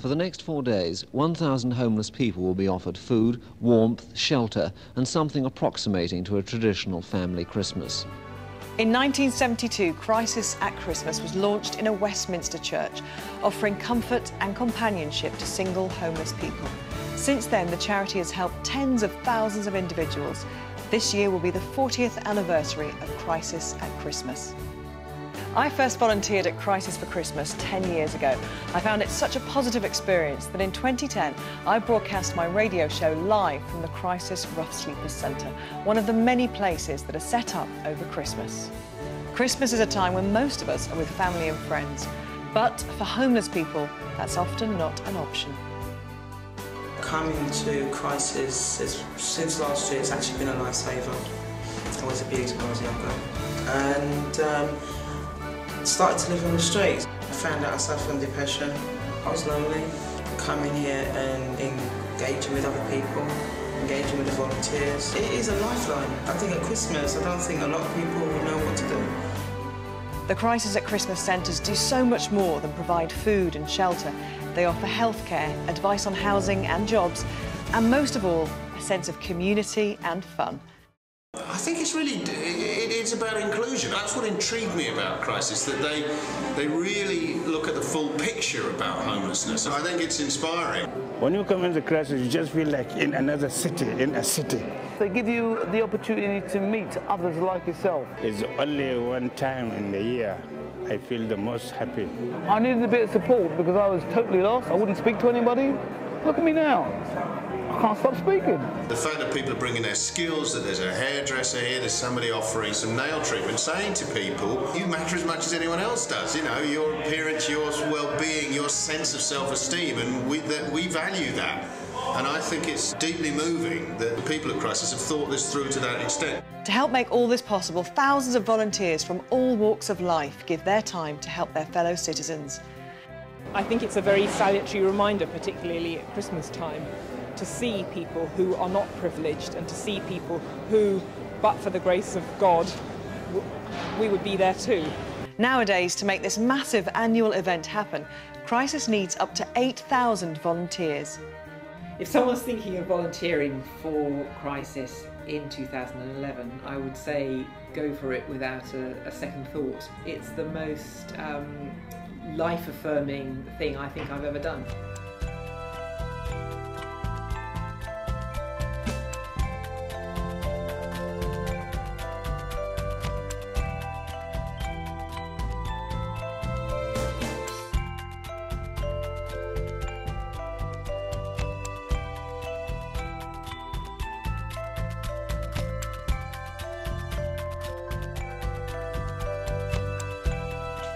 For the next 4 days, 1,000 homeless people will be offered food, warmth, shelter, and something approximating to a traditional family Christmas. In 1972, Crisis at Christmas was launched in a Westminster church, offering comfort and companionship to single homeless people. Since then, the charity has helped tens of thousands of individuals. This year will be the 40th anniversary of Crisis at Christmas. I first volunteered at Crisis for Christmas 10 years ago. I found it such a positive experience that in 2010 I broadcast my radio show live from the Crisis Rough Sleepers Centre, one of the many places that are set up over Christmas. Christmas is a time when most of us are with family and friends, but for homeless people that's often not an option. Coming to Crisis since last year, it's actually been a lifesaver. I was abused when I was younger, and started to live on the streets. I found out I suffered from depression. I was lonely. Coming here and engaging with other people, engaging with the volunteers, it is a lifeline. I think at Christmas, I don't think a lot of people would know what to do. The Crisis at Christmas centres do so much more than provide food and shelter. They offer healthcare, advice on housing and jobs, and most of all, a sense of community and fun. I think it's really, it's about inclusion. That's what intrigued me about Crisis, that they really look at the full picture about homelessness. I think it's inspiring. When you come into Crisis, you just feel like in another city, in a city. They give you the opportunity to meet others like yourself. It's only one time in the year I feel the most happy. I needed a bit of support because I was totally lost. I wouldn't speak to anybody. Look at me now. I can't stop speaking. The fact that people are bringing their skills, that there's a hairdresser here, there's somebody offering some nail treatment, saying to people, you matter as much as anyone else does. You know, your appearance, your well-being, your sense of self-esteem, and we value that. And I think it's deeply moving that the people at Crisis have thought this through to that extent. To help make all this possible, thousands of volunteers from all walks of life give their time to help their fellow citizens. I think it's a very salutary reminder, particularly at Christmas time, to see people who are not privileged and to see people who, but for the grace of God, we would be there too. Nowadays, to make this massive annual event happen, Crisis needs up to 8,000 volunteers. If someone's thinking of volunteering for Crisis in 2011, I would say go for it without a second thought. It's the most life-affirming thing I think I've ever done.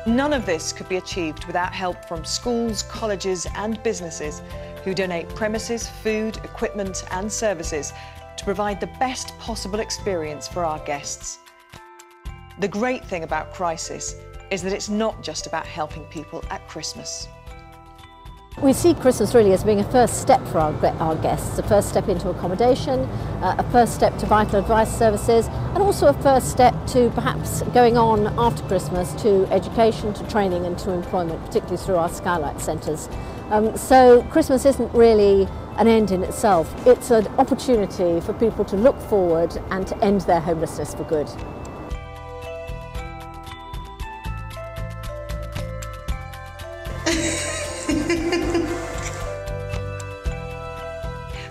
None of this could be achieved without help from schools, colleges and businesses who donate premises, food, equipment and services to provide the best possible experience for our guests. The great thing about Crisis is that it's not just about helping people at Christmas. We see Christmas really as being a first step for our guests, a first step into accommodation, a first step to vital advice services, and also a first step to perhaps going on after Christmas to education, to training and to employment, particularly through our Skylight centres. So Christmas isn't really an end in itself, it's an opportunity for people to look forward and to end their homelessness for good.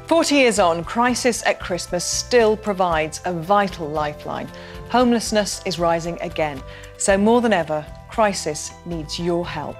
"40 years on, Crisis at Christmas still provides a vital lifeline. Homelessness is rising again, so more than ever, Crisis needs your help.